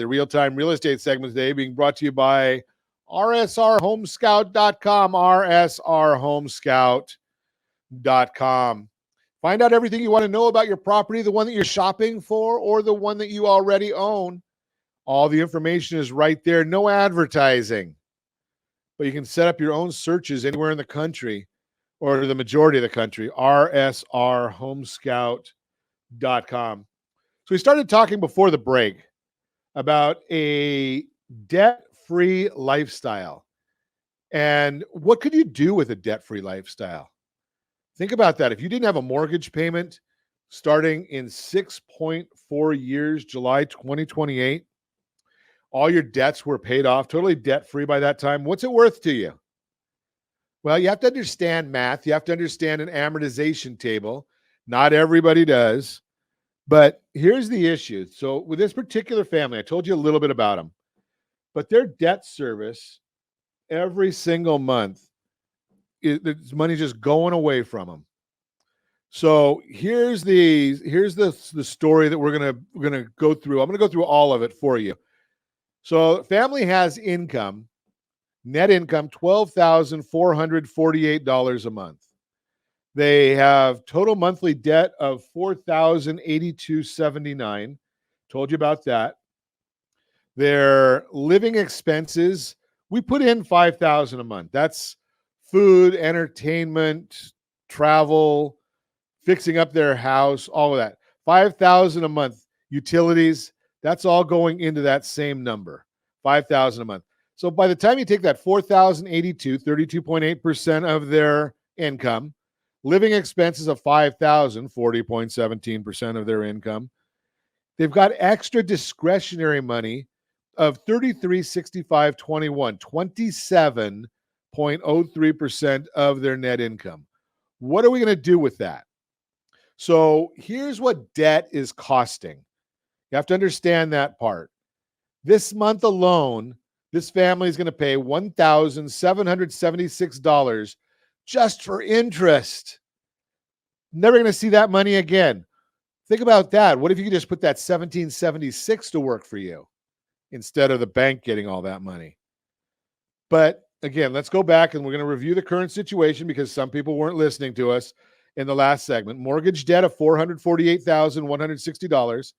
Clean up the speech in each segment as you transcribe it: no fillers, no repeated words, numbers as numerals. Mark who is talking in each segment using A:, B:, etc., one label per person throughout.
A: the real-time real estate segment today, being brought to you by rsrhomescout.com, rsrhomescout.com. Find out everything you want to know about your property, the one that you're shopping for or the one that you already own. All the information is right there. No advertising. But you can set up your own searches anywhere in the country or the majority of the country, rsrhomescout.com. So we started talking before the break about a debt-free lifestyle. And what could you do with a debt-free lifestyle? Think about that. If you didn't have a mortgage payment starting in 6.4 years, July 2028, all your debts were paid off, totally debt-free by that time, what's it worth to you? Well, you have to understand math. You have to understand an amortization table. Not everybody does. But here's the issue. So with this particular family, I told you a little bit about them, but their debt service every single month, there's money just going away from them. So here's the story that we're gonna go through. I'm gonna go through all of it for you. So family has income, net income, $12,448 a month. They have total monthly debt of $4,082.79. Told you about that. Their living expenses, we put in $5,000 a month. That's food, entertainment, travel, fixing up their house, all of that. $5,000 a month. Utilities, that's all going into that same number, $5,000 a month. So by the time you take that $4,082, 32.8% of their income, living expenses of $5,000, 40.17% of their income, they've got extra discretionary money of $33,6521, 27.03% of their net income. What are we going to do with that? So here's what debt is costing. You have to understand that part. This month alone, this family is going to pay $1,776 just for interest. Never going to see that money again. Think about that. What if you could just put that $1,776 to work for you instead of the bank getting all that money? But again, let's go back and we're going to review the current situation because some people weren't listening to us in the last segment. Mortgage debt of $448,160.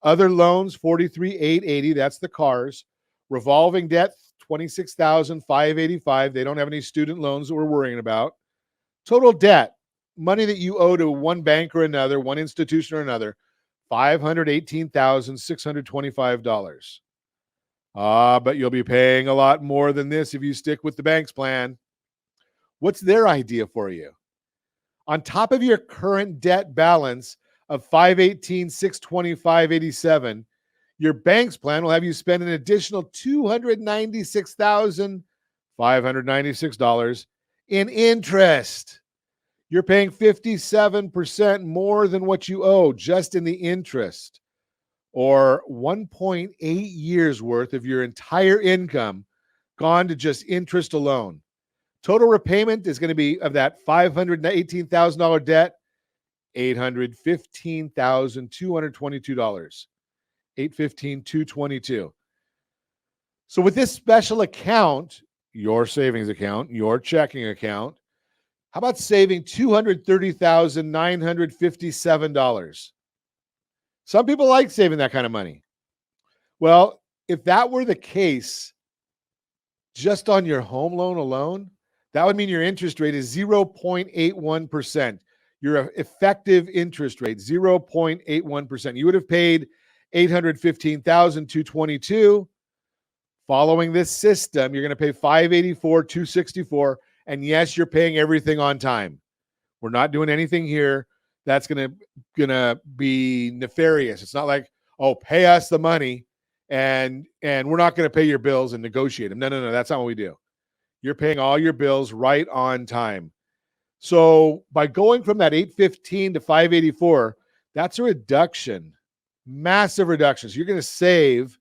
A: Other loans, $43,880. That's the cars. Revolving debt, $26,585. They don't have any student loans that we're worrying about. Total debt, money that you owe to one bank or another, one institution or another, $518,625. But you'll be paying a lot more than this if you stick with the bank's plan. What's their idea for you? On top of your current debt balance of $518,625.87, your bank's plan will have you spend an additional $296,596 in interest. You're paying 57% more than what you owe just in the interest, or 1.8 years worth of your entire income gone to just interest alone. Total repayment is going to be of that $518,000 debt, $815,222. $815,222. So with this special account, your savings account, your checking account, how about saving $230,957? Some people like saving that kind of money. Well, if that were the case, just on your home loan alone, that would mean your interest rate is 0.81%. Your effective interest rate, 0.81%. You would have paid $815,222. Following this system, you're going to pay $584,264. And yes, you're paying everything on time. We're not doing anything here that's going to be nefarious. It's not like, oh, pay us the money and we're not going to pay your bills and negotiate them. No. That's not what we do. You're paying all your bills right on time. So by going from that $815 to $584, that's a reduction, massive reduction. So you're going to save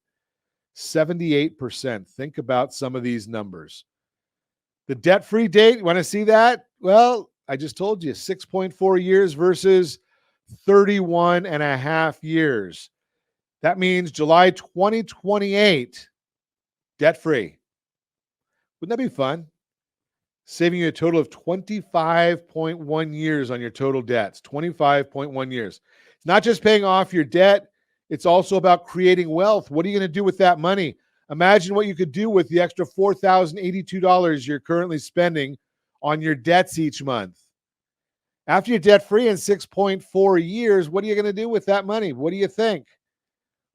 A: 78%. Think about some of these numbers. The debt-free date, you want to see that? Well, I just told you, 6.4 years versus 31 and a half years. That means July 2028, debt-free. Wouldn't that be fun? Saving you a total of 25.1 years on your total debts. 25.1 years. It's not just paying off your debt, it's also about creating wealth. What are you going to do with that money? Imagine what you could do with the extra $4,082 you're currently spending on your debts each month. After you're debt-free in 6.4 years, what are you going to do with that money? What do you think?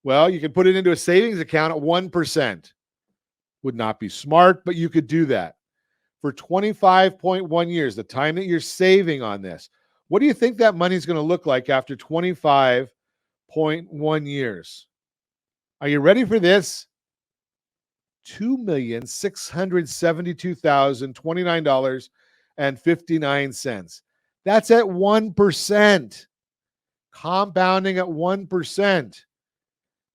A: Well, you can put it into a savings account at 1%. Would not be smart, but you could do that. For 25.1 years, the time that you're saving on this, what do you think that money is going to look like after 25.1 years? Are you ready for this? $2,672,029.59. That's at 1%, compounding at 1%.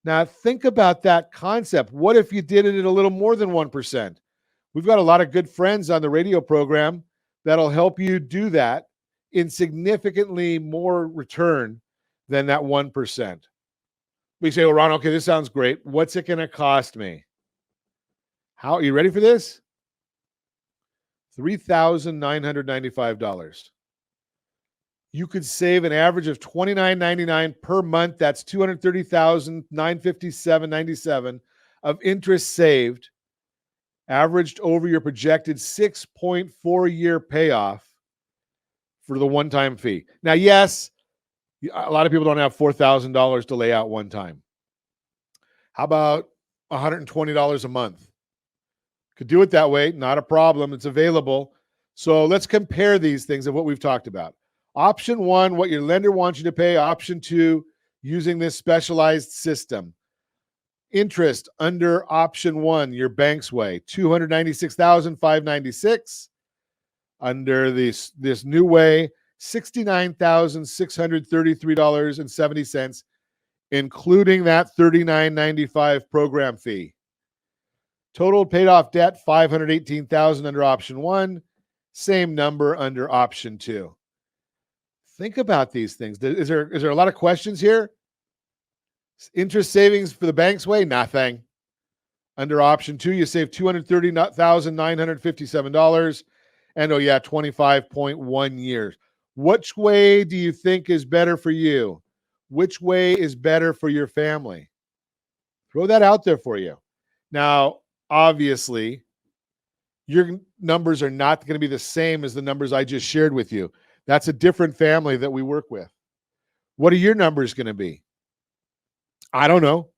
A: Now, think about that concept. What if you did it at a little more than 1%? We've got a lot of good friends on the radio program that'll help you do that in significantly more return than that 1%. We say, well, Ron, okay, this sounds great. What's it going to cost me? How are you ready for this? $3,995. You could save an average of $29.99 per month. That's $230,957.97 of interest saved, averaged over your projected 6.4-year payoff for the one-time fee. Now, yes, a lot of people don't have $4,000 to lay out one time. How about $120 a month? Could do it that way, not a problem. It's available. So let's compare these things of what we've talked about. Option one, what your lender wants you to pay. Option two, using this specialized system. Interest under option one, your bank's way, $296,596. Under this new way, $69,633.70, including that $39.95 program fee. Total paid off debt, $518,000 under option one, same number under option two. Think about these things. Is there a lot of questions here? Interest savings for the bank's way, nothing. Under option two, you save $230,957. And 25.1 years. Which way do you think is better for you? Which way is better for your family? Throw that out there for you. Now, obviously, your numbers are not going to be the same as the numbers I just shared with you. That's a different family that we work with. What are your numbers going to be? I don't know.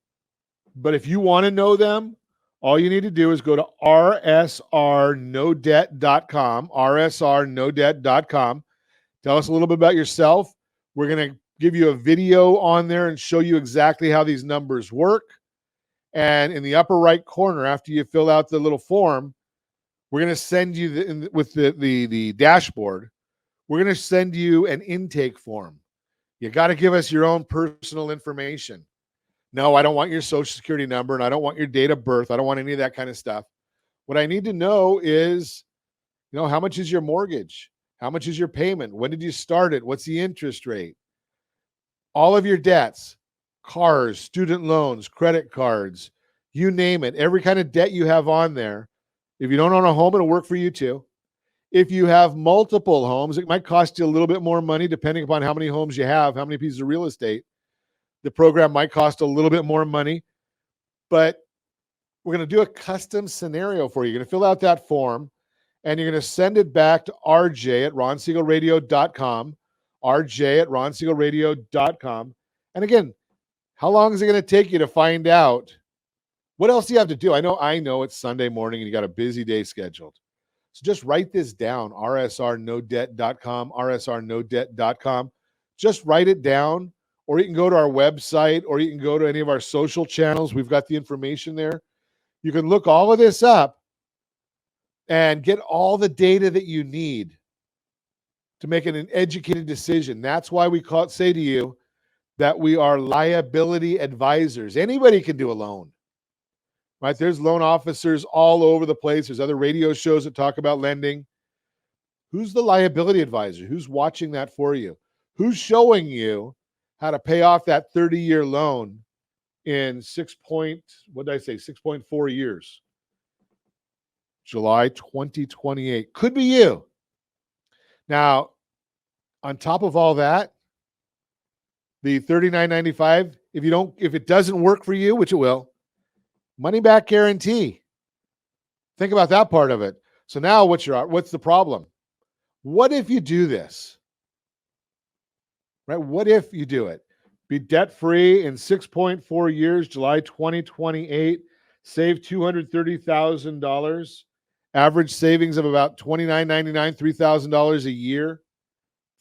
A: But if you want to know them, all you need to do is go to rsrnodebt.com, rsrnodebt.com. Tell us a little bit about yourself. We're going to give you a video on there and show you exactly how these numbers work. And in the upper right corner, after you fill out the little form, we're going to send you with the dashboard, we're going to send you an intake form. You got to give us your own personal information. No, I don't want your social security number, and I don't want your date of birth. I don't want any of that kind of stuff. What I need to know is, how much is your mortgage? How much is your payment? When did you start it? What's the interest rate? All of your debts, cars, student loans, credit cards, you name it. Every kind of debt you have on there. If you don't own a home, it'll work for you too. If you have multiple homes, it might cost you a little bit more money depending upon how many homes you have, how many pieces of real estate. The program might cost a little bit more money, but we're going to do a custom scenario for you. You're going to fill out that form, and you're going to send it back to rj@ronsiegelradio.com, rj@ronsiegelradio.com. And again, how long is it going to take you to find out? What else do you have to do? I know it's Sunday morning and you got a busy day scheduled. So just write this down, rsrnodebt.com, rsrnodebt.com. Just write it down. Or you can go to our website, or you can go to any of our social channels. We've got the information there. You can look all of this up and get all the data that you need to make an educated decision. That's why we say to you that we are liability advisors. Anybody can do a loan, right? There's loan officers all over the place. There's other radio shows that talk about lending. Who's the liability advisor? Who's watching that for you? Who's showing you how to pay off that 30-year loan in what did I say? 6.4 years. July 2028. Could be you. Now, on top of all that, the $39.95, if it doesn't work for you, which it will, money back guarantee. Think about that part of it. So now what's the problem? What if you do this? Right? What if you do it? Be debt-free in 6.4 years, July 2028, save $230,000, average savings of about $29.99, $3,000 a year.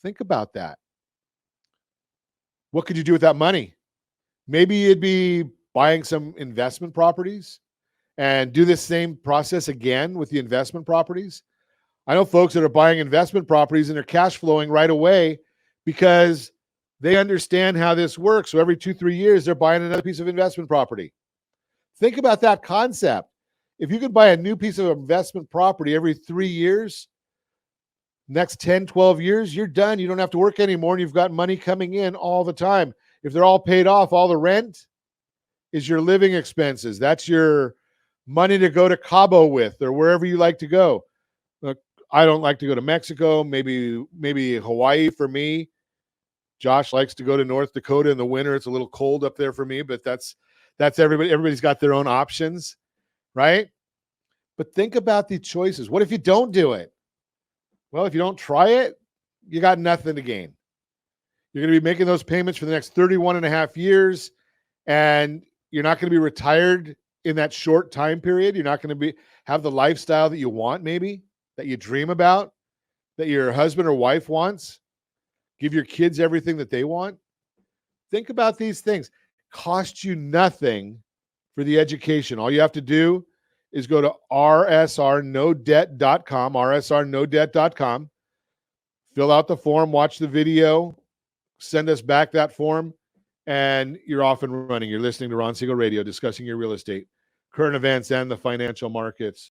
A: Think about that. What could you do with that money? Maybe you'd be buying some investment properties and do this same process again with the investment properties. I know folks that are buying investment properties and they're cash flowing right away because they understand how this works. So every 2-3 years, they're buying another piece of investment property. Think about that concept. If you could buy a new piece of investment property every 3 years, next 10, 12 years, you're done. You don't have to work anymore, and you've got money coming in all the time. If they're all paid off, all the rent is your living expenses. That's your money to go to Cabo with or wherever you like to go. Look, I don't like to go to Mexico, maybe Hawaii for me. Josh likes to go to North Dakota in the winter. It's a little cold up there for me, but that's everybody. Everybody's got their own options, right? But think about the choices. What if you don't do it? Well, if you don't try it, you got nothing to gain. You're going to be making those payments for the next 31 and a half years, and you're not going to be retired in that short time period. You're not going to have the lifestyle that you want, maybe, that you dream about, that your husband or wife wants. Give your kids everything that they want. Think about these things. Cost you nothing for the education. All you have to do is go to rsrnodebt.com, rsrnodebt.com, fill out the form, watch the video, send us back that form, and you're off and running. You're listening to Ron Siegel Radio, discussing your real estate, current events, and the financial markets.